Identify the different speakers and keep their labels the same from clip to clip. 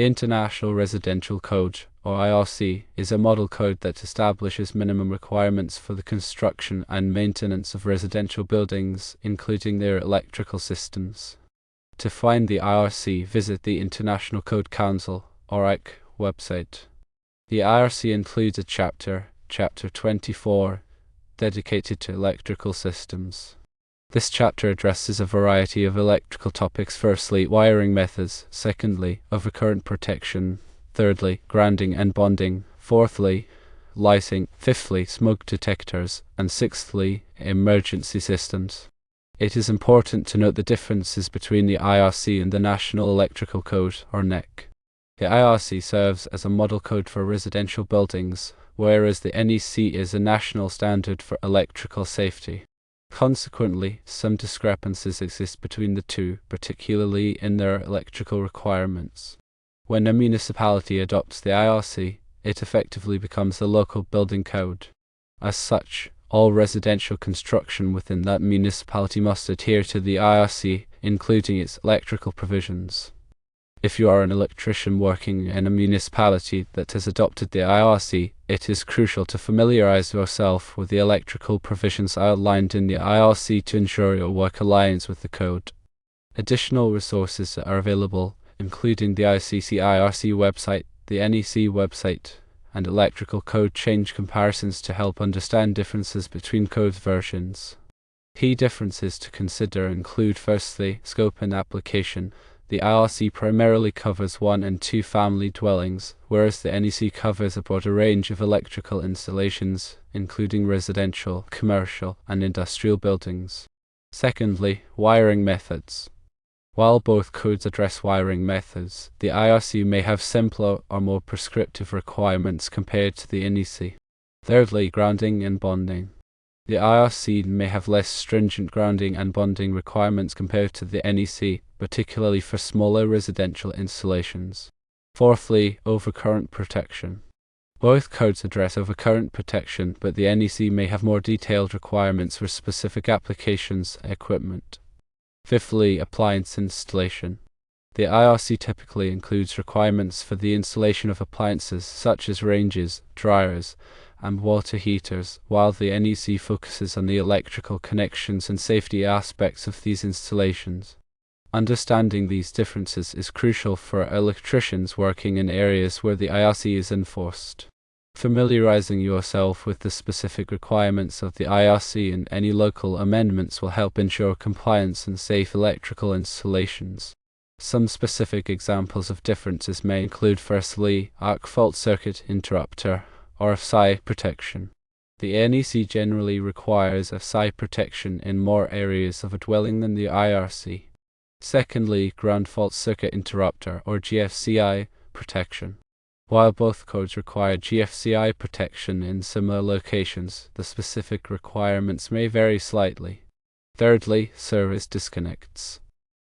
Speaker 1: The International Residential Code, or IRC, is a model code that establishes minimum requirements for the construction and maintenance of residential buildings, including their electrical systems. To find the IRC, visit the International Code Council, or IRC, website. The IRC includes a chapter, Chapter 24, dedicated to electrical systems. This chapter addresses a variety of electrical topics: firstly, wiring methods; secondly, overcurrent protection; thirdly, grounding and bonding; fourthly, lighting; fifthly, smoke detectors; and sixthly, emergency systems. It is important to note the differences between the IRC and the National Electrical Code, or NEC. The IRC serves as a model code for residential buildings, whereas the NEC is a national standard for electrical safety. Consequently, some discrepancies exist between the two, particularly in their electrical requirements. When a municipality adopts the IRC, it effectively becomes the local building code. As such, all residential construction within that municipality must adhere to the IRC, including its electrical provisions. If you are an electrician working in a municipality that has adopted the IRC, it is crucial to familiarize yourself with the electrical provisions outlined in the IRC to ensure your work aligns with the code. Additional resources are available, including the ICC IRC website, the NEC website, and electrical code change comparisons to help understand differences between code versions. Key differences to consider include, firstly, scope and application. The IRC primarily covers 1 and 2 family dwellings, whereas the NEC covers a broader range of electrical installations, including residential, commercial, and industrial buildings. Secondly, wiring methods. While both codes address wiring methods, the IRC may have simpler or more prescriptive requirements compared to the NEC. Thirdly, grounding and bonding. The IRC may have less stringent grounding and bonding requirements compared to the NEC, particularly for smaller residential installations. Fourthly, overcurrent protection. Both codes address overcurrent protection, but the NEC may have more detailed requirements for specific applications and equipment. Fifthly, appliance installation. The IRC typically includes requirements for the installation of appliances such as ranges, dryers, and water heaters, while the NEC focuses on the electrical connections and safety aspects of these installations. Understanding these differences is crucial for electricians working in areas where the IRC is enforced. Familiarizing yourself with the specific requirements of the IRC and any local amendments will help ensure compliance and safe electrical installations. Some specific examples of differences may include, firstly, arc fault circuit interrupter, or PSI protection. The NEC generally requires a PSI protection in more areas of a dwelling than the IRC. Secondly, ground fault circuit interrupter, or GFCI protection. While both codes require GFCI protection in similar locations, the specific requirements may vary slightly. Thirdly, service disconnects.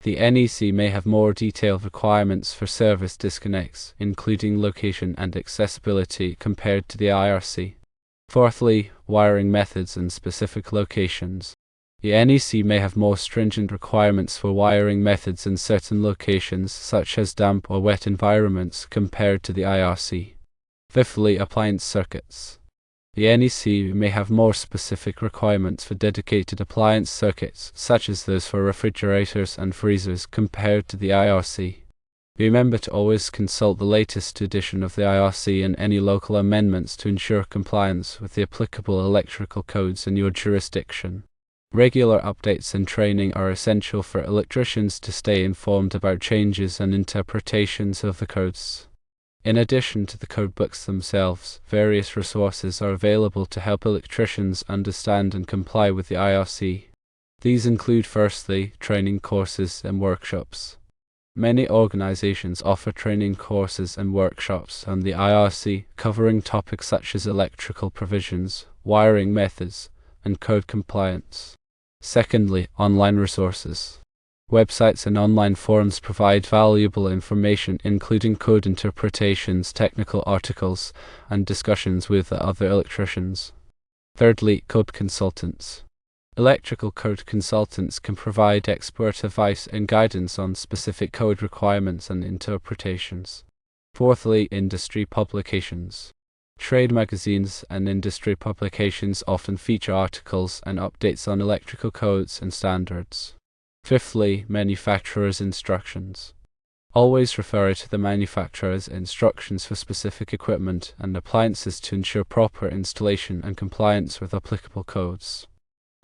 Speaker 1: The NEC may have more detailed requirements for service disconnects, including location and accessibility, compared to the IRC. Fourthly, wiring methods and specific locations. The NEC may have more stringent requirements for wiring methods in certain locations, such as damp or wet environments, compared to the IRC. Fifthly, appliance circuits. The NEC may have more specific requirements for dedicated appliance circuits, such as those for refrigerators and freezers, compared to the IRC. Remember to always consult the latest edition of the IRC and any local amendments to ensure compliance with the applicable electrical codes in your jurisdiction. Regular updates and training are essential for electricians to stay informed about changes and interpretations of the codes. In addition to the code books themselves, various resources are available to help electricians understand and comply with the IRC. These include, firstly, training courses and workshops. Many organizations offer training courses and workshops on the IRC, covering topics such as electrical provisions, wiring methods, and code compliance. Secondly, online resources. Websites and online forums provide valuable information, including code interpretations, technical articles, and discussions with other electricians. Thirdly, code consultants. Electrical code consultants can provide expert advice and guidance on specific code requirements and interpretations. Fourthly, industry publications. Trade magazines and industry publications often feature articles and updates on electrical codes and standards. Fifthly, manufacturer's instructions. Always refer to the manufacturer's instructions for specific equipment and appliances to ensure proper installation and compliance with applicable codes.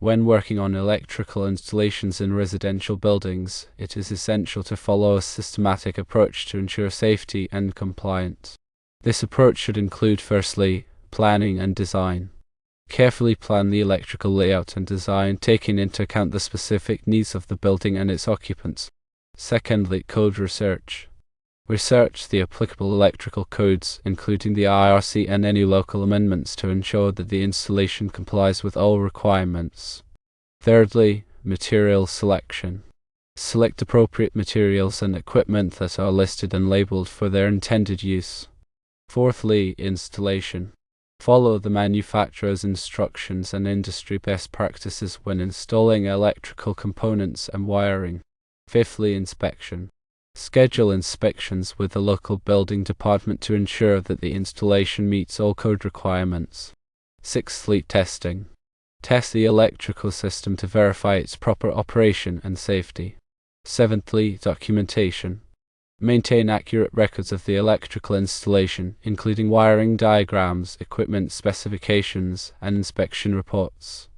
Speaker 1: When working on electrical installations in residential buildings, it is essential to follow a systematic approach to ensure safety and compliance. This approach should include, firstly, planning and design. Carefully plan the electrical layout and design, taking into account the specific needs of the building and its occupants. Secondly, code research. Research the applicable electrical codes, including the IRC and any local amendments, to ensure that the installation complies with all requirements. Thirdly, material selection. Select appropriate materials and equipment that are listed and labeled for their intended use. Fourthly, installation. Follow the manufacturer's instructions and industry best practices when installing electrical components and wiring. Fifthly, inspection. Schedule inspections with the local building department to ensure that the installation meets all code requirements. Sixthly, testing. Test the electrical system to verify its proper operation and safety. Seventhly, documentation. Maintain accurate records of the electrical installation, including wiring diagrams, equipment specifications, and inspection reports.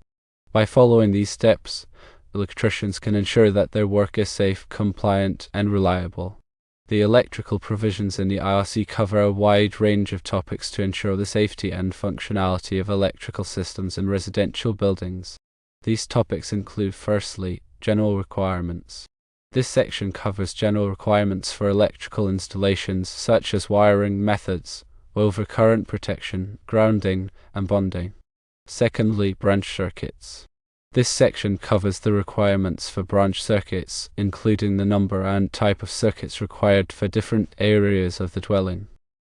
Speaker 1: By following these steps, electricians can ensure that their work is safe, compliant, and reliable. The electrical provisions in the IRC cover a wide range of topics to ensure the safety and functionality of electrical systems in residential buildings. These topics include, firstly, general requirements. This section covers general requirements for electrical installations such as wiring methods, overcurrent protection, grounding, and bonding. Secondly, branch circuits. This section covers the requirements for branch circuits, including the number and type of circuits required for different areas of the dwelling.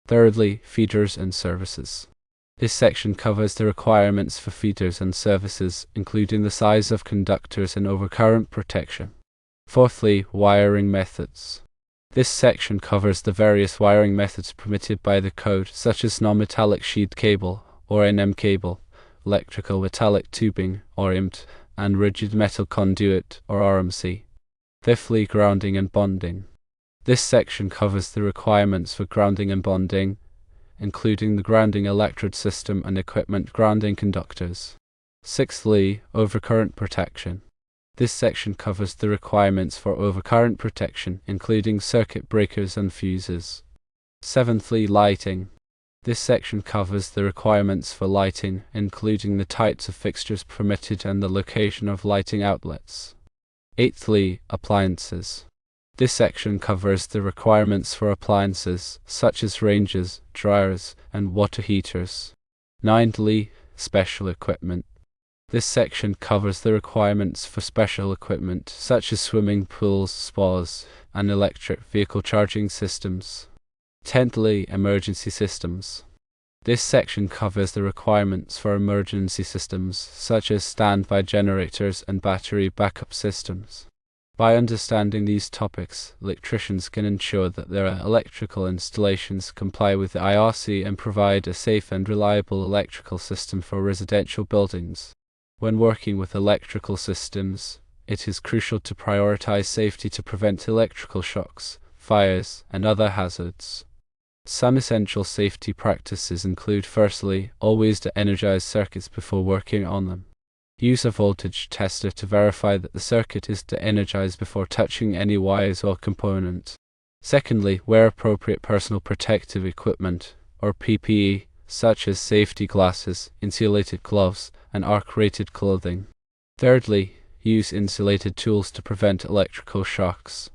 Speaker 1: Thirdly, feeders and services. This section covers the requirements for feeders and services, including the size of conductors and overcurrent protection. Fourthly, wiring methods. This section covers the various wiring methods permitted by the code, such as non-metallic sheet cable or NM cable, electrical metallic tubing or IMT, and rigid metal conduit or RMC. Fifthly, grounding and bonding. This section covers the requirements for grounding and bonding, including the grounding electrode system and equipment grounding conductors. Sixthly, overcurrent protection. This section covers the requirements for overcurrent protection, including circuit breakers and fuses. Seventhly, lighting. This section covers the requirements for lighting, including the types of fixtures permitted and the location of lighting outlets. Eighthly, appliances. This section covers the requirements for appliances, such as ranges, dryers, and water heaters. Ninthly, special equipment. This section covers the requirements for special equipment, such as swimming pools, spas, and electric vehicle charging systems. Tenthly, emergency systems. This section covers the requirements for emergency systems, such as standby generators and battery backup systems. By understanding these topics, electricians can ensure that their electrical installations comply with the IRC and provide a safe and reliable electrical system for residential buildings. When working with electrical systems, it is crucial to prioritize safety to prevent electrical shocks, fires, and other hazards. Some essential safety practices include, firstly, always de-energize circuits before working on them. Use a voltage tester to verify that the circuit is de-energized before touching any wires or component. Secondly, wear appropriate personal protective equipment, or PPE, such as safety glasses, insulated gloves, and arc-rated clothing. Thirdly, use insulated tools to prevent electrical shocks.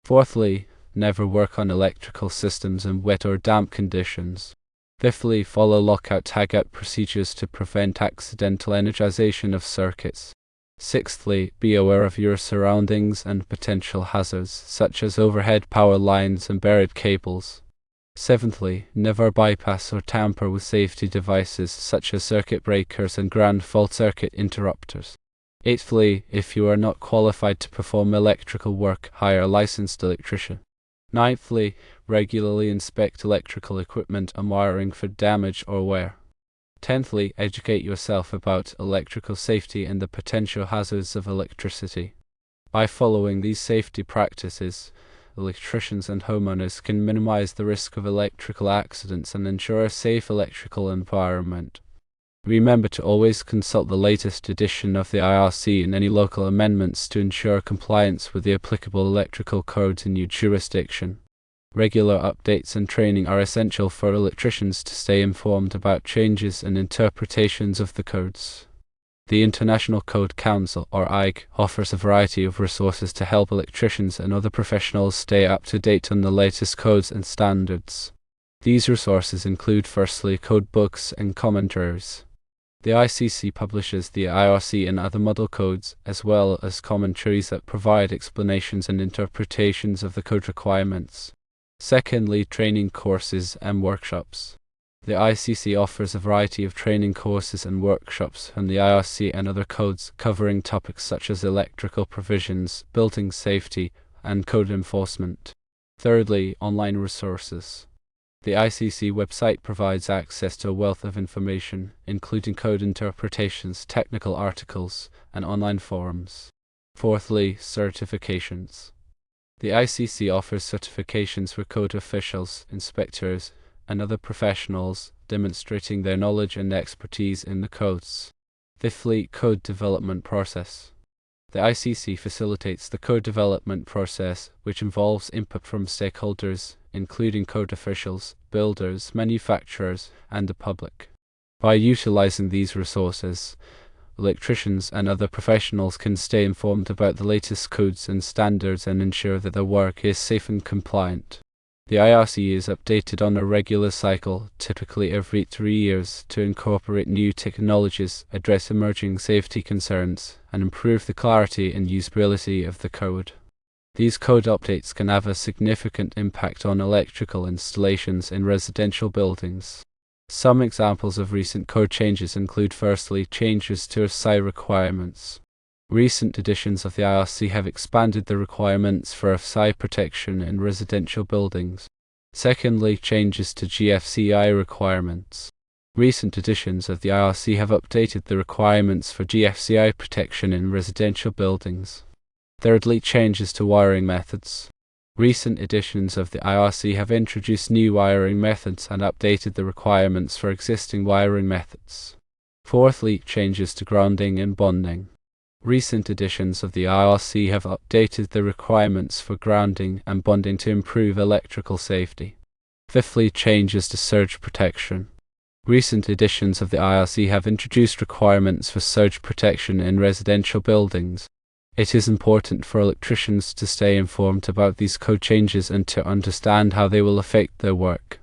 Speaker 1: Fourthly, never work on electrical systems in wet or damp conditions. Fifthly, follow lockout-tagout procedures to prevent accidental energization of circuits. Sixthly, be aware of your surroundings and potential hazards, such as overhead power lines and buried cables. Seventhly, never bypass or tamper with safety devices such as circuit breakers and ground fault circuit interrupters. Eighthly, if you are not qualified to perform electrical work, hire a licensed electrician. Ninthly, Regularly inspect electrical equipment and wiring for damage or wear. 10thly, educate yourself about electrical safety and the potential hazards of electricity. By following these safety practices, electricians and homeowners can minimize the risk of electrical accidents and ensure a safe electrical environment. Remember to always consult the latest edition of the IRC and any local amendments to ensure compliance with the applicable electrical codes in your jurisdiction. Regular updates and training are essential for electricians to stay informed about changes and interpretations of the codes. The International Code Council, or ICE, offers a variety of resources to help electricians and other professionals stay up to date on the latest codes and standards. These resources include, firstly, code books and commentaries. The ICC publishes the IRC and other model codes, as well as commentaries that provide explanations and interpretations of the code requirements. Secondly, training courses and workshops. The ICC offers a variety of training courses and workshops on the IRC and other codes covering topics such as electrical provisions, building safety, and code enforcement. Thirdly, online resources. The ICC website provides access to a wealth of information, including code interpretations, technical articles, and online forums. Fourthly, certifications. The ICC offers certifications for code officials, inspectors, and other professionals, demonstrating their knowledge and expertise in the codes. Fifthly, code development process. The ICC facilitates the code development process, which involves input from stakeholders, including code officials, builders, manufacturers, and the public. By utilizing these resources, electricians and other professionals can stay informed about the latest codes and standards and ensure that their work is safe and compliant. The IRC is updated on a regular cycle, typically every 3 years, to incorporate new technologies, address emerging safety concerns, and improve the clarity and usability of the code. These code updates can have a significant impact on electrical installations in residential buildings. Some examples of recent code changes include, firstly, changes to IRC requirements. Recent editions of the IRC have expanded the requirements for IRC protection in residential buildings. Secondly, changes to GFCI requirements. Recent editions of the IRC have updated the requirements for GFCI protection in residential buildings. Thirdly, changes to wiring methods. Recent editions of the IRC have introduced new wiring methods and updated the requirements for existing wiring methods. Fourthly, changes to grounding and bonding. Recent editions of the IRC have updated the requirements for grounding and bonding to improve electrical safety. Fifthly, changes to surge protection. Recent editions of the IRC have introduced requirements for surge protection in residential buildings. It is important for electricians to stay informed about these code changes and to understand how they will affect their work.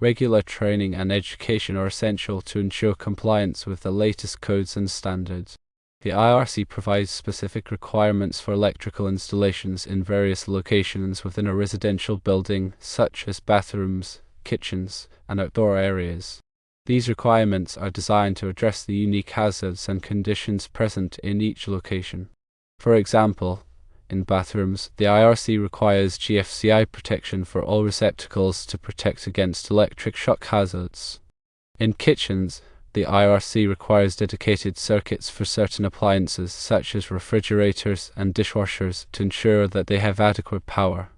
Speaker 1: Regular training and education are essential to ensure compliance with the latest codes and standards. The IRC provides specific requirements for electrical installations in various locations within a residential building, such as bathrooms, kitchens, and outdoor areas. These requirements are designed to address the unique hazards and conditions present in each location. For example, in bathrooms, the IRC requires GFCI protection for all receptacles to protect against electric shock hazards. In kitchens, the IRC requires dedicated circuits for certain appliances such as refrigerators and dishwashers to ensure that they have adequate power.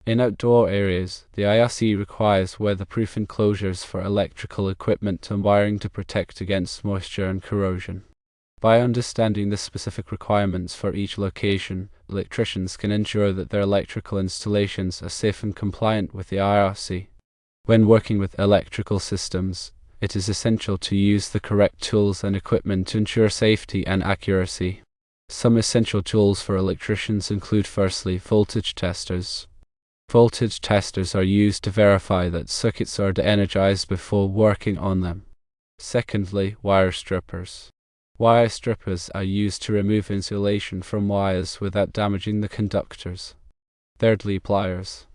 Speaker 1: In outdoor areas, the IRC requires weatherproof enclosures for electrical equipment and wiring to protect against moisture and corrosion. By understanding the specific requirements for each location, electricians can ensure that their electrical installations are safe and compliant with the IRC. When working with electrical systems, it is essential to use the correct tools and equipment to ensure safety and accuracy. Some essential tools for electricians include, firstly, voltage testers. Voltage testers are used to verify that circuits are de-energized before working on them. Secondly, wire strippers. Wire strippers are used to remove insulation from wires without damaging the conductors. Thirdly, pliers.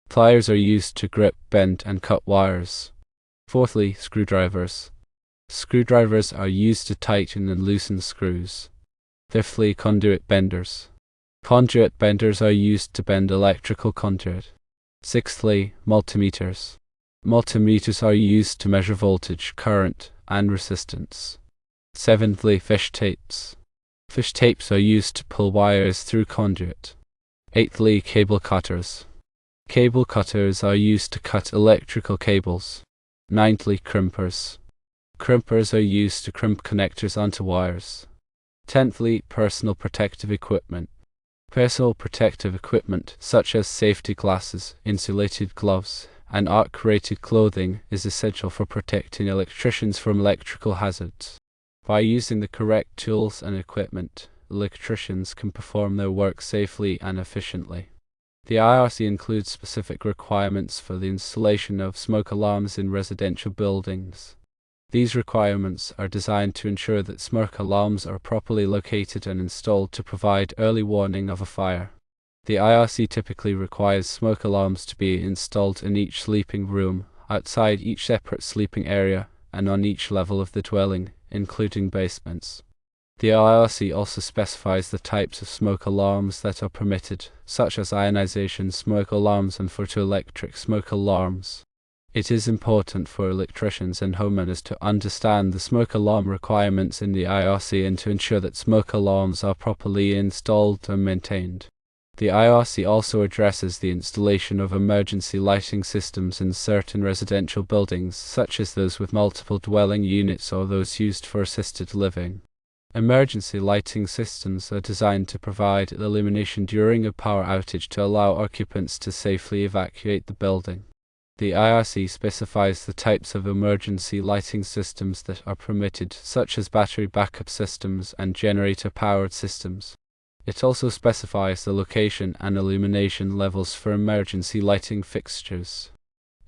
Speaker 1: Pliers are used to grip, bend, and cut wires. Fourthly, screwdrivers. Screwdrivers are used to tighten and loosen screws. Fifthly, conduit benders. Conduit benders are used to bend electrical conduit. Sixthly, multimeters. Multimeters are used to measure voltage, current, and resistance. Seventhly, fish tapes. Fish tapes are used to pull wires through conduit. Eighthly, cable cutters. Cable cutters are used to cut electrical cables. Ninthly, crimpers. Crimpers are used to crimp connectors onto wires. Tenthly, personal protective equipment. Personal protective equipment, such as safety glasses, insulated gloves, and arc-rated clothing, is essential for protecting electricians from electrical hazards. By using the correct tools and equipment, electricians can perform their work safely and efficiently. The IRC includes specific requirements for the installation of smoke alarms in residential buildings. These requirements are designed to ensure that smoke alarms are properly located and installed to provide early warning of a fire. The IRC typically requires smoke alarms to be installed in each sleeping room, outside each separate sleeping area, and on each level of the dwelling, including basements. The IRC also specifies the types of smoke alarms that are permitted, such as ionization smoke alarms and photoelectric smoke alarms. It is important for electricians and homeowners to understand the smoke alarm requirements in the IRC and to ensure that smoke alarms are properly installed and maintained. The IRC also addresses the installation of emergency lighting systems in certain residential buildings, such as those with multiple dwelling units or those used for assisted living. Emergency lighting systems are designed to provide illumination during a power outage to allow occupants to safely evacuate the building. The IRC specifies the types of emergency lighting systems that are permitted, such as battery backup systems and generator-powered systems. It also specifies the location and illumination levels for emergency lighting fixtures.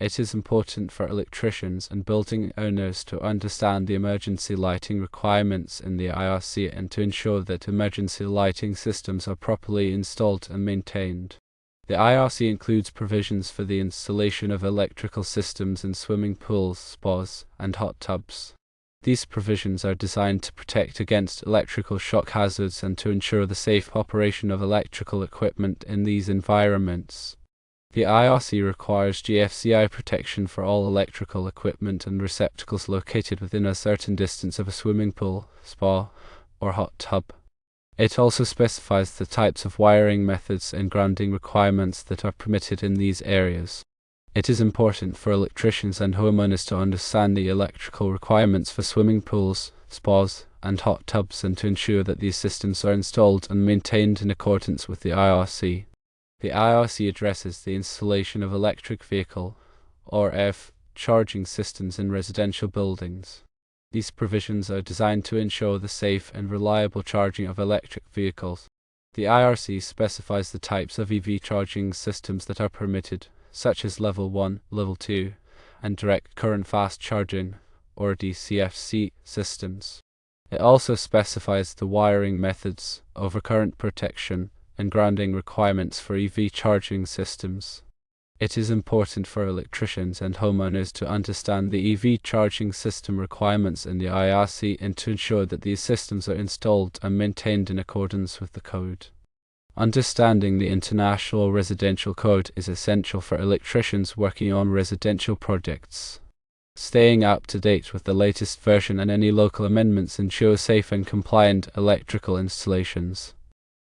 Speaker 1: It is important for electricians and building owners to understand the emergency lighting requirements in the IRC and to ensure that emergency lighting systems are properly installed and maintained. The IRC includes provisions for the installation of electrical systems in swimming pools, spas, and hot tubs. These provisions are designed to protect against electrical shock hazards and to ensure the safe operation of electrical equipment in these environments. The IRC requires GFCI protection for all electrical equipment and receptacles located within a certain distance of a swimming pool, spa, or hot tub. It also specifies the types of wiring methods and grounding requirements that are permitted in these areas. It is important for electricians and homeowners to understand the electrical requirements for swimming pools, spas, and hot tubs and to ensure that these systems are installed and maintained in accordance with the IRC. The IRC addresses the installation of electric vehicle, or EV, charging systems in residential buildings. These provisions are designed to ensure the safe and reliable charging of electric vehicles. The IRC specifies the types of EV charging systems that are permitted, such as Level 1, Level 2, and Direct Current Fast Charging, or DCFC, systems. It also specifies the wiring methods, overcurrent protection, and grounding requirements for EV charging systems. It is important for electricians and homeowners to understand the EV charging system requirements in the IRC and to ensure that these systems are installed and maintained in accordance with the code. Understanding the International Residential Code is essential for electricians working on residential projects. Staying up to date with the latest version and any local amendments ensures safe and compliant electrical installations.